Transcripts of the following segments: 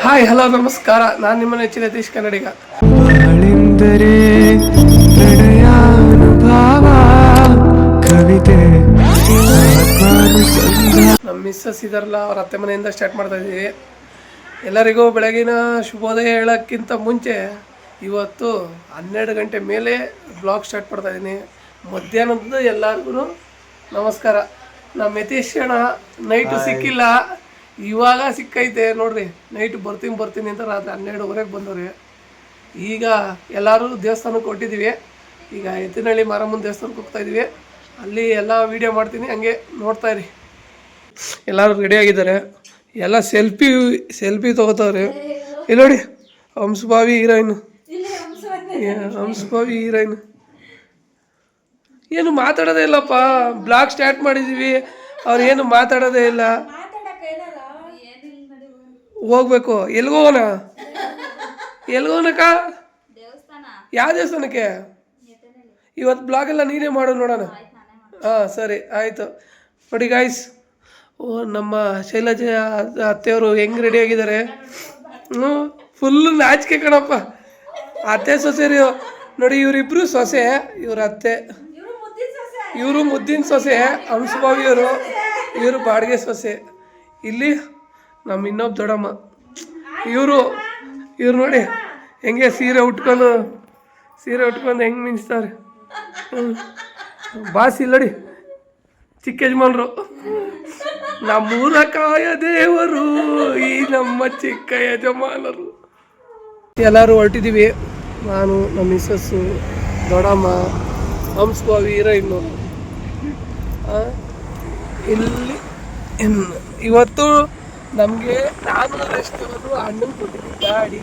Hi hello ನಮಸ್ಕಾರ, ನಾನು ನಿಮ್ಮ ನೆಚ್ಚಿನ ಯತೀಶ್ ಕನ್ನಡಿಗ. ನಮ್ಮ ಮಿಸ್ಸಸ್ ಇದಾರಲ್ಲ, ಅವ್ರ ಅತ್ತೆ ಮನೆಯಿಂದ ಸ್ಟಾರ್ಟ್ ಮಾಡ್ತಾ ಇದ್ದೀವಿ. ಎಲ್ಲರಿಗೂ ಬೆಳಗಿನ ಶುಭೋದಯ ಹೇಳೋಕ್ಕಿಂತ ಮುಂಚೆ ಇವತ್ತು 12 ಗಂಟೆ ಮೇಲೆ ಬ್ಲಾಗ್ ಸ್ಟಾರ್ಟ್ ಮಾಡ್ತಾ ಇದ್ದೀನಿ. ಮಧ್ಯಾಹ್ನದ್ದು ಎಲ್ಲರಿಗೂ ನಮಸ್ಕಾರ. ನಮ್ಮ ಯತೀಶ್ ಅಣ್ಣ ನೈಟು ಸಿಕ್ಕಿಲ್ಲ, ಇವಾಗ ಸಿಕ್ಕೈತೆ ನೋಡ್ರಿ. ನೈಟ್ ಬರ್ತೀನಿ ಅಂತ ರಾತ್ರಿ 12:30 ಬಂದವ್ರಿ. ಈಗ ಎಲ್ಲರೂ ದೇವಸ್ಥಾನಕ್ಕೆ ಕೊಟ್ಟಿದ್ದೀವಿ. ಈಗ ಎತ್ತಿನಹಳ್ಳಿ ಮಾರಮ್ಮನ ದೇವಸ್ಥಾನಕ್ಕೆ ಹೋಗ್ತಾಯಿದ್ದೀವಿ. ಅಲ್ಲಿ ಎಲ್ಲ ವೀಡಿಯೋ ಮಾಡ್ತೀನಿ, ಹಂಗೆ ನೋಡ್ತಾ ಇರಿ. ಎಲ್ಲರೂ ರೆಡಿಯಾಗಿದ್ದಾರೆ, ಎಲ್ಲ ಸೆಲ್ಫಿ ತೊಗೋತಾವ್ರೆ. ಇಲ್ಲಿ ನೋಡಿ, ಹಂಸಭಾವಿ ಹೀರೋಯಿನ್ ಏನು ಮಾತಾಡೋದೇ ಇಲ್ಲಪ್ಪ. ಬ್ಲಾಗ್ ಸ್ಟಾರ್ಟ್ ಮಾಡಿದ್ದೀವಿ, ಅವ್ರು ಏನು ಮಾತಾಡೋದೇ ಇಲ್ಲ. ಹೋಗ್ಬೇಕು. ಎಲ್ಗೋಗೋಣ ಯಾವ ದೇವಸ್ಥಾನಕ್ಕೆ? ಇವತ್ತು ಬ್ಲಾಗ್ ಎಲ್ಲ ನೀನೇ ಮಾಡು ನೋಡೋಣ. ಹಾಂ ಸರಿ ಆಯಿತು. ನೋಡಿ ಗಾಯ್ಸ್, ನಮ್ಮ ಶೈಲಜಾ ಅತ್ತೆಯವರು ಹೆಂಗೆ ರೆಡಿಯಾಗಿದ್ದಾರೆ. ಫುಲ್ಲು ನಾಚಿಕೆ ಕಣಪ್ಪ. ಅತ್ತೆ ಸೊಸೆರಿ ನೋಡಿ, ಇವರಿಬ್ಬರು ಸೊಸೆ, ಇವ್ರ ಅತ್ತೆ, ಇವರು ಮುದ್ದಿನ ಸೊಸೆ ಹಂಸಭಾವಿಯವರು, ಇವರು ಬಾಡಿಗೆ ಸೊಸೆ. ಇಲ್ಲಿ ನಮ್ಮ ಇನ್ನೊಬ್ಬ ದೊಡ್ಡಮ್ಮ, ಇವರು ನೋಡಿ ಹೆಂಗೆ ಸೀರೆ ಉಟ್ಕೊಂಡು ಹೆಂಗೆ ಮಿಂಚ್ತಾರೆ. ಬಾಸ್ ಇಲ್ಲಡಿ, ಚಿಕ್ಕ ಯಜಮಾನ್ರು. ನಮ್ಮೂರ ಕಾಯ ದೇವರು ಈ ನಮ್ಮ ಚಿಕ್ಕ ಯಜಮಾನರು. ಎಲ್ಲರೂ ಹೊರಟಿದ್ದೀವಿ. ನಾನು, ನಮ್ಮ ಮಿಸ್ಸಸ್ಸು, ದೊಡ್ಡಮ್ಮ, ಹಂಸಭಾವಿ ಹೀರೋಯಿನ್ನು. ಇಲ್ಲಿ ಇವತ್ತು ನಮಗೆ ನಾನು ರೆಸ್ಟ್ ಅಣ್ಣನ ಕೊಟ್ಟಿದ್ದೆ. ಗಾಡಿ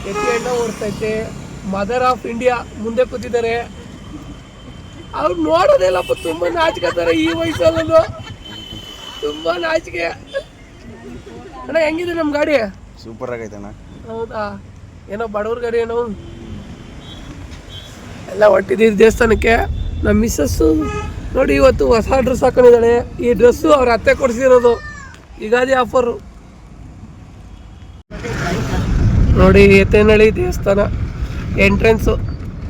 ಎತ್ತಿ ಎಣ್ಣೆ ಓಡ್ತೈತೆ. ಮದರ್ ಆಫ್ ಇಂಡಿಯಾ ಮುಂದೆ ಕೂತಿದ್ದಾರೆ. ಅವ್ರು ನೋಡೋದಿಲ್ಲಪ್ಪ, ತುಂಬ ನಾಚಿಕೆತಾರೆ ಈ ವಯಸ್ಸಲ್ಲೂ, ತುಂಬ ನಾಚಿಕೆ. ಅಣ್ಣ ಹೆಂಗಿದೆ ನಮ್ಮ ಗಾಡಿ? ಸೂಪರ್ ಆಗೈತೆ ಅಣ್ಣ. ಹೌದಾ? ಏನೋ ಬಡವ್ರ ಗಾಡಿ ಏನೋ. ಎಲ್ಲ ಹೊಟ್ಟಿದ್ದೀವಿ ದೇವಸ್ಥಾನಕ್ಕೆ. ನಮ್ಮ ಮಿಸ್ಸಸ್ಸು ನೋಡಿ ಇವತ್ತು ಹೊಸ ಡ್ರೆಸ್ ಹಾಕೊಂಡಿದ್ದಾಳೆ. ಈ ಡ್ರೆಸ್ಸು ಅವ್ರ ಅತ್ತೆ ಕೊಡಿಸಿರೋದು, ಯುಗಾದಿ ಆಫರು. ನೋಡಿ ಎತ್ತೇನಹಳ್ಳಿ ದೇವಸ್ಥಾನ ಎಂಟ್ರೆನ್ಸು.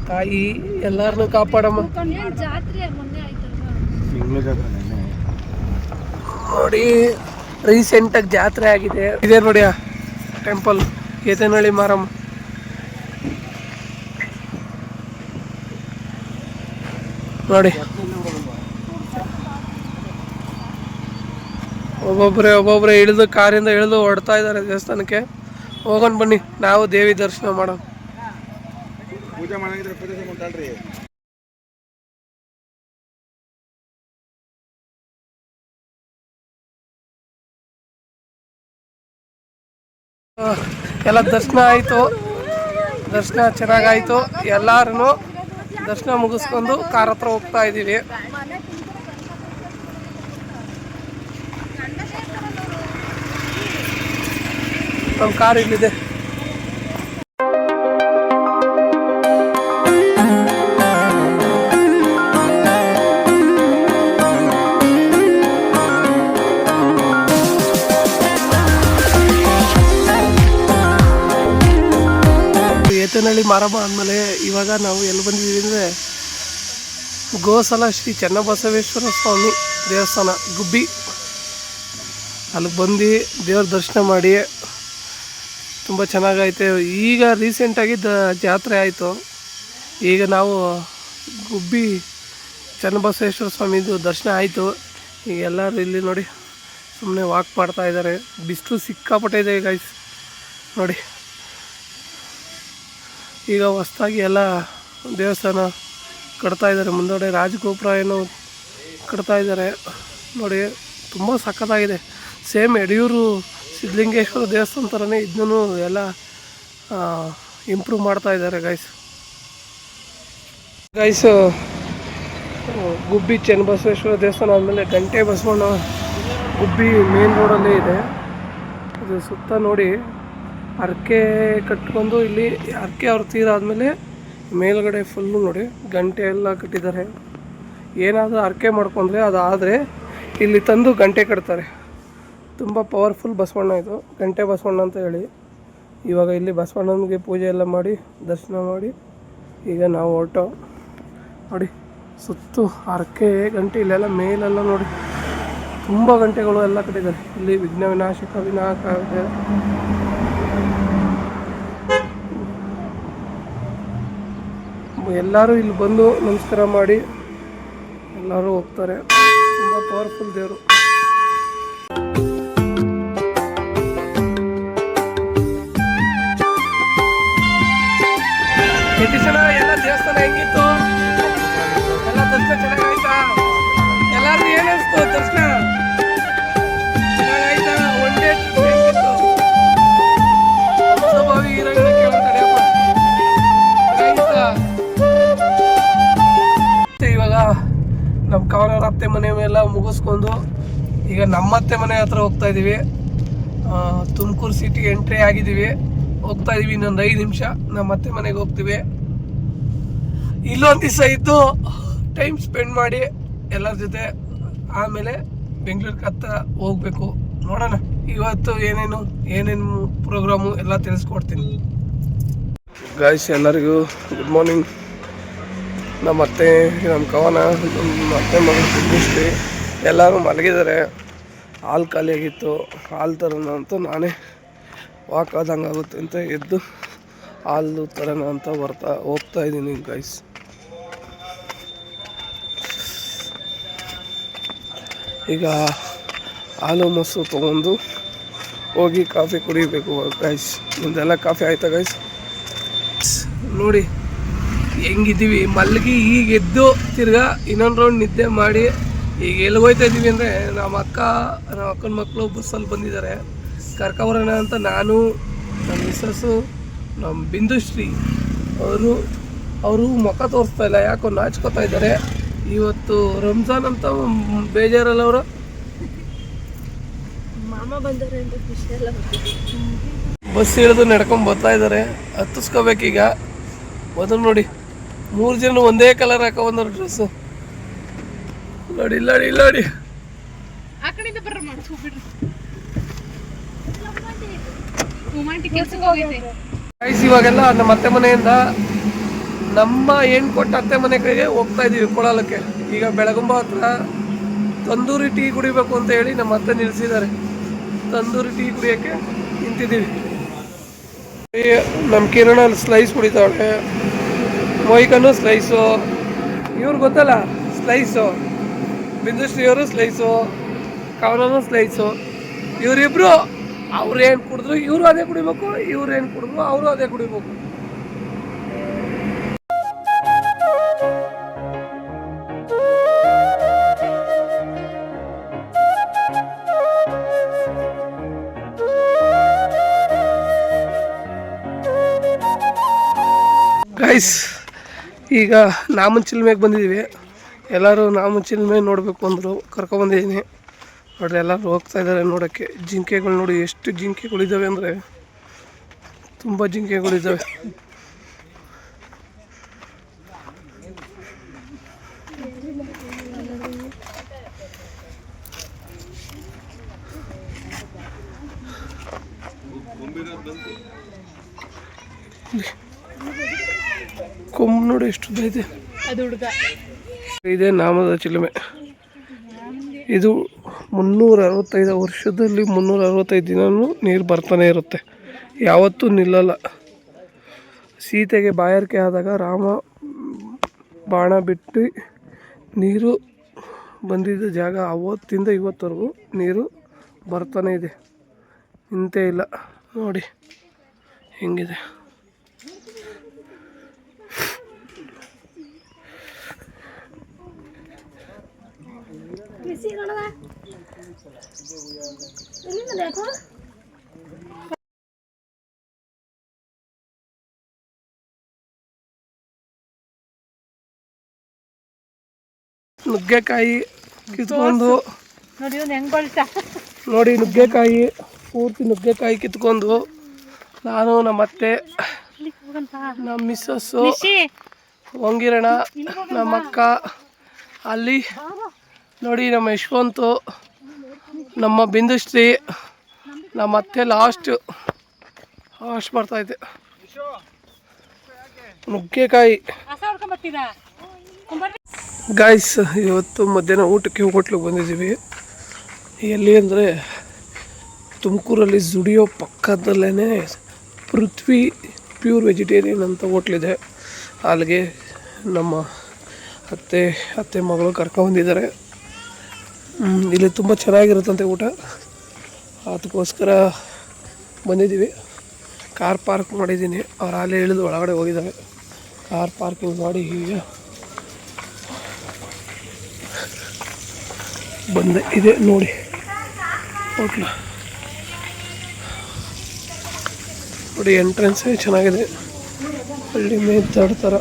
ತಾಯಿ ಎಲ್ಲಾರನ್ನೂ ಕಾಪಾಡಮ್ಮ. ನೋಡಿ ರೀಸೆಂಟಾಗಿ ಜಾತ್ರೆ ಆಗಿದೆ. ಇದೆ ನೋಡಿ ಟೆಂಪಲ್, ಎತ್ತೇನಹಳ್ಳಿ ಮಾರಮ್ಮ. ನೋಡಿ ಒಬ್ಬೊಬ್ಬರೇ ಇಳಿದು, ಕಾರಿಂದ ಇಳಿದು ಹೊಡ್ತಾ ಇದ್ದಾರೆ ದೇವಸ್ಥಾನಕ್ಕೆ. ಹೋಗೋಣ ಬನ್ನಿ, ನಾವು ದೇವಿ ದರ್ಶನ ಮಾಡೋಣ. ಪೂಜೆ ಮಾಡಿದ್ರೆ ಪೂಜೆ ಮಾಡ್ತಾಳ್ರಿ. ಎಲ್ಲ ದರ್ಶನ ಆಯಿತು, ದರ್ಶನ ಚೆನ್ನಾಗಾಯಿತು. ಎಲ್ಲರೂ ದರ್ಶನ ಮುಗಿಸ್ಕೊಂಡು ಕಾರ್ ಹತ್ರ ಹೋಗ್ತಾ ಇದ್ದೀವಿ. ನಮ್ಮ ಕಾರ್ ಇಲ್ಲಿದೆ. ಎತ್ತೇನಹಳ್ಳಿ ಮಾರಮ್ಮ ಆದಮೇಲೆ ಇವಾಗ ನಾವು ಎಲ್ಲಿ ಬಂದಿದ್ದೀವಿ ಅಂದರೆ ಗೋಸಲ ಶ್ರೀ ಚನ್ನಬಸವೇಶ್ವರ ಸ್ವಾಮಿ ದೇವಸ್ಥಾನ ಗುಬ್ಬಿ. ಅಲ್ಲಿಗೆ ಬಂದು ದೇವ್ರ ದರ್ಶನ ಮಾಡಿ ತುಂಬ ಚೆನ್ನಾಗೈತೆ. ಈಗ ರೀಸೆಂಟಾಗಿ ಜಾತ್ರೆ ಆಯಿತು. ಈಗ ನಾವು ಗುಬ್ಬಿ ಚನ್ನಬಸವೇಶ್ವರ ಸ್ವಾಮಿದು ದರ್ಶನ ಆಯಿತು. ಈಗ ಎಲ್ಲರೂ ಇಲ್ಲಿ ನೋಡಿ ಸುಮ್ಮನೆ ವಾಕ್ ಮಾಡ್ತಾ ಇದ್ದಾರೆ. ಬಿಸಿಲು ಸಿಕ್ಕಾಪಟ್ಟೆ ಇದೆ ಗೈಸ್ ನೋಡಿ. ಈಗ ಹೊಸ್ದಾಗಿ ಎಲ್ಲ ದೇವಸ್ಥಾನ ಕಟ್ತಾ ಇದ್ದಾರೆ. ಮುಂದಡೆ ರಾಜಗೋಪುರ ಏನೋ ಕಟ್ತಾ ಇದ್ದಾರೆ ನೋಡಿ, ತುಂಬ ಸಖತ್ತಾಗಿದೆ. ಸೇಮ್ ಯಡಿಯೂರು ಸಿದ್ಧಲಿಂಗೇಶ್ವರ ದೇವಸ್ಥಾನ ಥರನೇ ಇದನ್ನೂ ಎಲ್ಲ ಇಂಪ್ರೂವ್ ಮಾಡ್ತಾ ಇದ್ದಾರೆ ಗೈಸ್. ಗುಬ್ಬಿ ಚನ್ನಬಸವೇಶ್ವರ ದೇವಸ್ಥಾನ ಆದಮೇಲೆ ಗಂಟೆ ಬಸವಣ್ಣ ಗುಬ್ಬಿ ಮೇನ್ ರೋಡಲ್ಲೇ ಇದೆ. ಇದು ಸುತ್ತ ನೋಡಿ ಹರಕೆ ಕಟ್ಕೊಂಡು, ಇಲ್ಲಿ ಹರಕೆ ಅವ್ರ ತೀರಾದಮೇಲೆ ಮೇಲ್ಗಡೆ ಫುಲ್ಲು ನೋಡಿ ಗಂಟೆ ಎಲ್ಲ ಕಟ್ಟಿದ್ದಾರೆ. ಏನಾದರೂ ಹರಕೆ ಮಾಡ್ಕೊಂಡ್ರೆ ಅದಾದರೆ ಇಲ್ಲಿ ತಂದು ಗಂಟೆ ಕಟ್ತಾರೆ. ತುಂಬ ಪವರ್ಫುಲ್ ಬಸವಣ್ಣ ಇದು, ಗಂಟೆ ಬಸವಣ್ಣ ಅಂತ ಹೇಳಿ. ಇವಾಗ ಇಲ್ಲಿ ಬಸವಣ್ಣನಿಗೆ ಪೂಜೆ ಎಲ್ಲ ಮಾಡಿ ದರ್ಶನ ಮಾಡಿ ಈಗ ನಾವು ಹೊರಟು. ನೋಡಿ ಸುತ್ತು ಹರಕೆ ಗಂಟೆ ಇಲ್ಲೆಲ್ಲ ಮೇಲೆಲ್ಲ ನೋಡಿ ತುಂಬ ಗಂಟೆಗಳು ಎಲ್ಲ ಕಟ್ಟಿದ್ದಾರೆ. ಇಲ್ಲಿ ವಿಘ್ನ ವಿನಾಶಕ ವಿನಾಯಕ ಇದೆ. ಎಲ್ಲರೂ ಇಲ್ಲಿ ಬಂದು ನಮಸ್ಕಾರ ಮಾಡಿ ಎಲ್ಲರೂ ಹೋಗ್ತಾರೆ. ತುಂಬ ಪವರ್ಫುಲ್ ದೇವರು. ಎಲ್ಲ ದೇವಸ್ಥಾನ ಹೆಂಗಿತ್ತು? ಎಲ್ಲ ದರ್ಶನ ಚೆನ್ನಾಗಾಯ್ತಾ? ಎಲ್ಲಾರು ಏನಿಸ್ತು ದರ್ಶನ? ಚೆನ್ನಾಗಾಯ್ತಾ? ಒನ್ ಡೇ ಹೆಂಗಿತ್ತು? ಸ್ವಾಭಾವಿ ಇರಂಗ ಕೇಳ್ತಾರೆಪ್ಪ. ಚೆನ್ನಾಗಿತ್ತಾ? ಇವಾಗ ನಮ್ಮ ಕಾವನವ್ರ ಅತ್ತೆ ಮನೆ ಎಲ್ಲ ಮುಗಿಸ್ಕೊಂಡು ಈಗ ನಮ್ಮ ಅತ್ತೆ ಮನೆ ಹತ್ರ ಹೋಗ್ತಾ ಇದೀವಿ. ತುಮಕೂರು ಸಿಟಿ ಎಂಟ್ರಿ ಆಗಿದ್ದೀವಿ. ಹೋಗ್ತಾ ಇದೀವಿ, ಇನ್ನೊಂದು 5 ನಿಮಿಷ ನಮ್ಮ ಅತ್ತೆ ಮನೆಗೆ ಹೋಗ್ತೀವಿ. ಇಲ್ಲೊಂದು ದಿವಸ ಇದ್ದು ಟೈಮ್ ಸ್ಪೆಂಡ್ ಮಾಡಿ ಎಲ್ಲರ ಜೊತೆ ಆಮೇಲೆ ಬೆಂಗಳೂರಿಗೆ ಹತ್ತ ಹೋಗ್ಬೇಕು. ನೋಡೋಣ ಇವತ್ತು ಏನೇನು ಪ್ರೋಗ್ರಾಮು ಎಲ್ಲ ತಿಳಿಸ್ಕೊಡ್ತೀನಿ. ಗಾಯ್ಸ್ ಎಲ್ಲರಿಗೂ ಗುಡ್ ಮಾರ್ನಿಂಗ್. ನಮ್ಮ ಅತ್ತೆ, ನಮ್ಮ ಕವನ, ನಮ್ಮ ಅತ್ತೆ ಮಗಳು ಖುಷಿ ಎಲ್ಲರೂ ಮಲಗಿದ್ದಾರೆ. ಹಾಲು ಖಾಲಿಯಾಗಿತ್ತು. ಹಾಲು ತರೋಣ ಅಂತ ನಾನೇ ವಾಕ್ ಆದಂಗೆ ಆಗುತ್ತೆ ಅಂತ ಎದ್ದು ಹಾಲು ತರೋಣ ಅಂತ ಹೋಗ್ತಾ ಇದ್ದೀನಿ ಗೈಸ್. ಈಗ ಹಾಲು ಮೊಸರು ತೊಗೊಂಡು ಹೋಗಿ ಕಾಫಿ ಕುಡಿಬೇಕು ಗೈಸ್. ನಿಮ್ದೆಲ್ಲ ಕಾಫಿ ಆಯ್ತಾ ಗೈಸ್? ನೋಡಿ ಹೆಂಗಿದ್ದೀವಿ, ಮಲಗಿ ಈಗ ಎದ್ದು ತಿರ್ಗಾ ಇನ್ನೊಂದು ರೌಂಡ್ ನಿದ್ದೆ ಮಾಡಿ ಈಗ ಎಲ್ಲಿ ಹೋಗ್ತಾ ಇದ್ದೀವಿ ಅಂದರೆ ನಮ್ಮ ಅಕ್ಕನ ಮಕ್ಕಳು ಬಸ್ಸಲ್ಲಿ ಬಂದಿದ್ದಾರೆ. ಕರ್ಕೊಬರೋಣ ಅಂತ ನಾನು, ನಮ್ಮ ಮಿಸ್ಸಸ್ಸು, ನಮ್ಮ ಬಿಂದುಶ್ರೀ ಅವರು ಮುಖ ತೋರಿಸ್ತಾ ಇಲ್ಲ, ಯಾಕೋ ನಾಚ್ಕೋತಾ ಇದ್ದಾರೆ. ಇವತ್ತು ರಂಜಾನ್ ಅಂತ ಬೇಜಾರಲ್ಲ ಅವರು. ಬಸ್ ಇಳಿದು ನಡ್ಕೊಂಡು ಬರ್ತಾ ಇದ್ದಾರೆ. ಹತ್ತಿಸ್ಕೋಬೇಕೀಗ. ಮೊದಲು ನೋಡಿ 3 ಜನ ಒಂದೇ ಕಲರ್ ಹಾಕೋ ಬಂದವ್ರು ಡ್ರೆಸ್ಸು. ನೋಡಿ ನೋಡಿ ನೋಡಿ ಇವಾಗೆಲ್ಲ ನಮ್ಮ ಅತ್ತೆ ಮನೆಯಿಂದ ನಮ್ಮ ಹೆಣ್ಣು ಕೊಟ್ಟ ಅತ್ತೆ ಮನೆ ಕಡೆಗೆ ಹೋಗ್ತಾ ಇದೀವಿ ಕೊಳಲಕ್ಕೆ. ಈಗ ಬೆಳಗುಂಬ ಹತ್ರ ತಂದೂರಿ ಟೀ ಕುಡಿಬೇಕು ಅಂತ ಹೇಳಿ ನಮ್ಮ ಅತ್ತೆ ನಿಲ್ಲಿಸಿದ್ದಾರೆ. ತಂದೂರಿ ಟೀ ಕುಡಿಯೋಕ್ಕೆ ನಿಂತಿದ್ದೀವಿ. ನಮ್ಮ ಕಿರಣ ಸ್ಲೈಸ್ ಕುಡಿತಾವಳೆ, ಮೊಯ್ಕನು ಸ್ಲೈಸು, ಇವ್ರು ಗೊತ್ತಲ್ಲ ಸ್ಲೈಸು, ಬಿಂದುಶ್ರೀಯವರು ಸ್ಲೈಸು, ಕವನನು ಸ್ಲೈಸು. ಇವರಿಬ್ರು ಅವ್ರೇನು ಕುಡಿದ್ರು ಇವರು ಅದೇ ಕುಡಿಬೇಕು, ಇವ್ರೇನು ಕುಡಿದ್ರು ಅವರು ಅದೇ ಕುಡಿಬೇಕು. ಗೈಸ್ ಈಗ ನಾಮಚಿಲ್ಮೆಗೆ ಬಂದಿದ್ದೀವಿ. ಎಲ್ಲರೂ ನಾಮಚಿಲ್ಮೆ ನೋಡಬೇಕು ಅಂದರು, ಕರ್ಕೊಬಂದಿದ್ದೀನಿ. ನೋಡ್ರಿ ಎಲ್ಲರೂ ಹೋಗ್ತಾ ಇದ್ದಾರೆ ನೋಡೋಕ್ಕೆ. ಜಿಂಕೆಗಳು ನೋಡಿ ಎಷ್ಟು ಜಿಂಕೆಗಳಿದ್ದಾವೆ ಅಂದರೆ ತುಂಬ ಜಿಂಕೆಗಳಿದ್ದಾವೆ. ಕೊಂಬು ನೋಡಿ ಎಷ್ಟು ಇದೆ. ಇದೇ ನಾಮದ ಚಿಲುಮೆ. ಇದು 365 ವರ್ಷದಲ್ಲಿ 365 ದಿನವೂ ನೀರು ಬರ್ತಾನೆ ಇರುತ್ತೆ, ಯಾವತ್ತೂ ನಿಲ್ಲಲ್ಲ. ಸೀತೆಗೆ ಬಾಯಾರಿಕೆ ಆದಾಗ ರಾಮ ಬಾಣ ಬಿಟ್ಟು ನೀರು ಬಂದಿದ್ದ ಜಾಗ ಅವತ್ತಿಂದ ಇವತ್ತವರೆಗೂ ನೀರು ಬರ್ತಾನೆ ಇದೆ, ನಿಂತೇ ಇಲ್ಲ. ನೋಡಿ ಹೆಂಗಿದೆ. ನುಗ್ಗೆಕಾಯಿ ಕಿತ್ಕೊಂಡು ನೋಡಿ, ನುಗ್ಗೆಕಾಯಿ ಪೂರ್ತಿ ನುಗ್ಗೆಕಾಯಿ ಕಿತ್ಕೊಂಡು ನಾನು, ನಮ್ಮ ಅತ್ತೆ, ನಮ್ಮ ಮಿಸ್ಸಸ್ಸು, ಹೊಂಗಿರಣ, ನಮ್ಮ ಅಕ್ಕ, ಅಲ್ಲಿ ನೋಡಿ ನಮ್ಮ ಯಶವಂತು, ನಮ್ಮ ಬಿಂದುಶ್ರೀ ನಮ್ಮ ಅತ್ತೆ ಲಾಸ್ಟ್ ಬರ್ತೈತೆ. ನುಗ್ಗೆಕಾಯಿ ಗಾಯ್ಸ್, ಇವತ್ತು ಮಧ್ಯಾಹ್ನ ಊಟಕ್ಕೆ ಹೋಟ್ಲಿಗೆ ಬಂದಿದ್ದೀವಿ. ಎಲ್ಲಿ ಅಂದರೆ ತುಮಕೂರಲ್ಲಿ ಜುಡಿಯೋ ಪಕ್ಕದಲ್ಲೇ ಪೃಥ್ವಿ ಪ್ಯೂರ್ ವೆಜಿಟೇರಿಯನ್ ಅಂತ ಹೋಟ್ಲಿದೆ. ಅಲ್ಲಿಗೆ ನಮ್ಮ ಅತ್ತೆ ಮಗಳು ಕರ್ಕೊಂಡ್ಬಂದಿದ್ದಾರೆ. ಇಲ್ಲಿ ತುಂಬ ಚೆನ್ನಾಗಿರುತ್ತಂತೆ ಊಟ, ಅದಕ್ಕೋಸ್ಕರ ಬಂದಿದ್ದೀವಿ. ಕಾರ್ ಪಾರ್ಕ್ ಮಾಡಿದ್ದೀನಿ. ಅವ್ರು ಅಲ್ಲೇ ಇಳಿದು ಒಳಗಡೆ ಹೋಗಿದ್ದಾರೆ. ಕಾರ್ ಪಾರ್ಕಿಂಗ್ ಮಾಡಿ ಹೀಗೆ ಬಂದೆ. ಇದೆ ನೋಡಿ ಹೋಟ್ಲು ನೋಡಿ, ಎಂಟ್ರೆನ್ಸೇ ಚೆನ್ನಾಗಿದೆ. ಅಲ್ಲಿ ಮೇತಾಡ್ತಾರ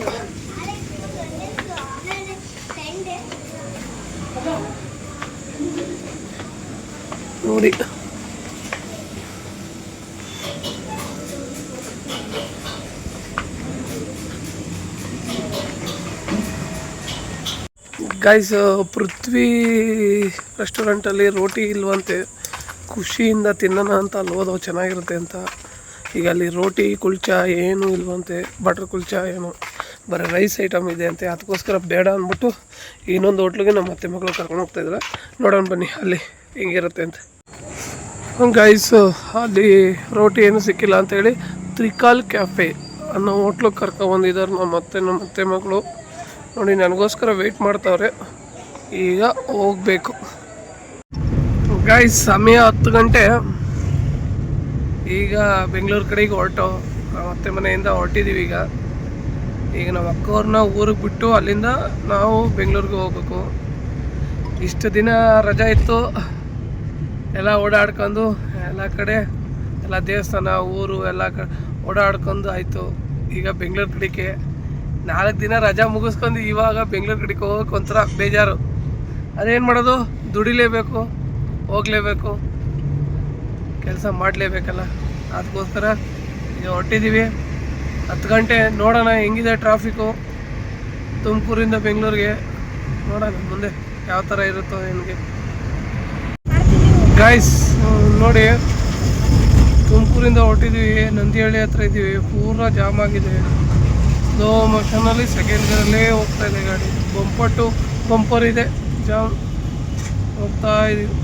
ನೋಡಿ. ಗೈಸ್, ಪೃಥ್ವಿ ರೆಸ್ಟೋರೆಂಟಲ್ಲಿ ರೋಟಿ ಇಲ್ವಂತೆ. ಖುಷಿಯಿಂದ ತಿನ್ನೋಣ ಅಂತ ಅಲ್ಲಿ ಹೋದವು, ಚೆನ್ನಾಗಿರುತ್ತೆ ಅಂತ. ಈಗ ಅಲ್ಲಿ ರೋಟಿ ಕುಲ್ಚಾ ಏನೂ ಇಲ್ವಂತೆ, ಬಟರ್ ಕುಲ್ಚಾ ಏನು, ಬರೀ ರೈಸ್ ಐಟಮ್ ಇದೆ ಅಂತೆ. ಅದಕ್ಕೋಸ್ಕರ ಬೇಡ ಅಂದ್ಬಿಟ್ಟು ಇನ್ನೊಂದು ಹೋಟ್ಲಿಗೆ ನಮ್ಮ ಅತ್ತೆ ಮಗಳು ಕರ್ಕೊಂಡು ಹೋಗ್ತಾಯಿದ್ದಾರೆ. ನೋಡೋಣ ಬನ್ನಿ ಅಲ್ಲಿ ಹೆಂಗಿರುತ್ತೆ ಅಂತ. ಗೈಸ್, ಅಲ್ಲಿ ರೋಟಿ ಏನು ಸಿಕ್ಕಿಲ್ಲ ಅಂತೇಳಿ ತ್ರಿಕಾಲ್ ಕ್ಯಾಫೆ ಅನ್ನೋ ಹೋಟ್ಲಿಗೆ ಕರ್ಕೊಂಡ್ಬಂದಿದ್ದಾರೆ ನಮ್ಮ ಅತ್ತೆ ಮಗಳು. ನೋಡಿ, ನನಗೋಸ್ಕರ ವೆಯ್ಟ್ ಮಾಡ್ತಾವ್ರೆ. ಈಗ ಹೋಗಬೇಕು. ಗೈಸ್, ಸಮಯ 10 ಗಂಟೆ. ಈಗ ಬೆಂಗಳೂರು ಕಡೆಗೆ ನಮ್ಮ ಅತ್ತೆ ಮನೆಯಿಂದ ಹೊರಟಿದ್ದೀವಿ. ಈಗ ನಮ್ಮ ಅಕ್ಕವ್ರನ್ನ ಊರಿಗೆ ಬಿಟ್ಟು ಅಲ್ಲಿಂದ ನಾವು ಬೆಂಗಳೂರಿಗೆ ಹೋಗ್ಬೇಕು. ಇಷ್ಟು ದಿನ ರಜಾ ಇತ್ತು, ಎಲ್ಲ ಓಡಾಡ್ಕೊಂಡು ಎಲ್ಲ ಕಡೆ ಎಲ್ಲ ದೇವಸ್ಥಾನ ಊರು ಎಲ್ಲ ಓಡಾಡ್ಕೊಂಡು ಆಯಿತು. ಈಗ ಬೆಂಗಳೂರು ಕಡೆಗೆ 4 ದಿನ ರಜಾ ಮುಗಿಸ್ಕೊಂಡು ಇವಾಗ ಬೆಂಗಳೂರು ಕಡೆಗೆ ಹೋಗೋಕೆ ಒಂಥರ ಬೇಜಾರು. ಅದೇನು ಮಾಡೋದು, ದುಡಿಲೇಬೇಕು, ಹೋಗಲೇಬೇಕು, ಕೆಲಸ ಮಾಡಲೇಬೇಕಲ್ಲ. ಅದಕ್ಕೋಸ್ಕರ ಈಗ ಹೊರಟಿದ್ದೀವಿ. 10 ಗಂಟೆ. ನೋಡೋಣ ಹೆಂಗಿದೆ ಟ್ರಾಫಿಕ್ಕು ತುಮಕೂರಿಂದ ಬೆಂಗಳೂರಿಗೆ. ನೋಡೋಣ ಮುಂದೆ ಯಾವ ಥರ ಇರುತ್ತೋ ನಿಮಗೆ. ಗೈಸ್ ನೋಡಿ, ತುಮಕೂರಿಂದ ಹೊರಟಿದ್ದೀವಿ. ನಂದಿಹಳ್ಳಿ ಹತ್ರ ಇದ್ದೀವಿ. ಪೂರ ಜಾಮ್ ಆಗಿದೆ. ಸ್ಲೋ ಮೋಷನಲ್ಲಿ ಸೆಕೆಂಡ್ ಗೇರಲ್ಲೇ ಹೋಗ್ತಾ ಇದೆ ಗಾಡಿ. ಬಂಪರ್ ಟು ಬಂಪರ್ ಇದೆ, ಜಾಮ್ ಹೋಗ್ತಾ ಇದ್ದೀವಿ.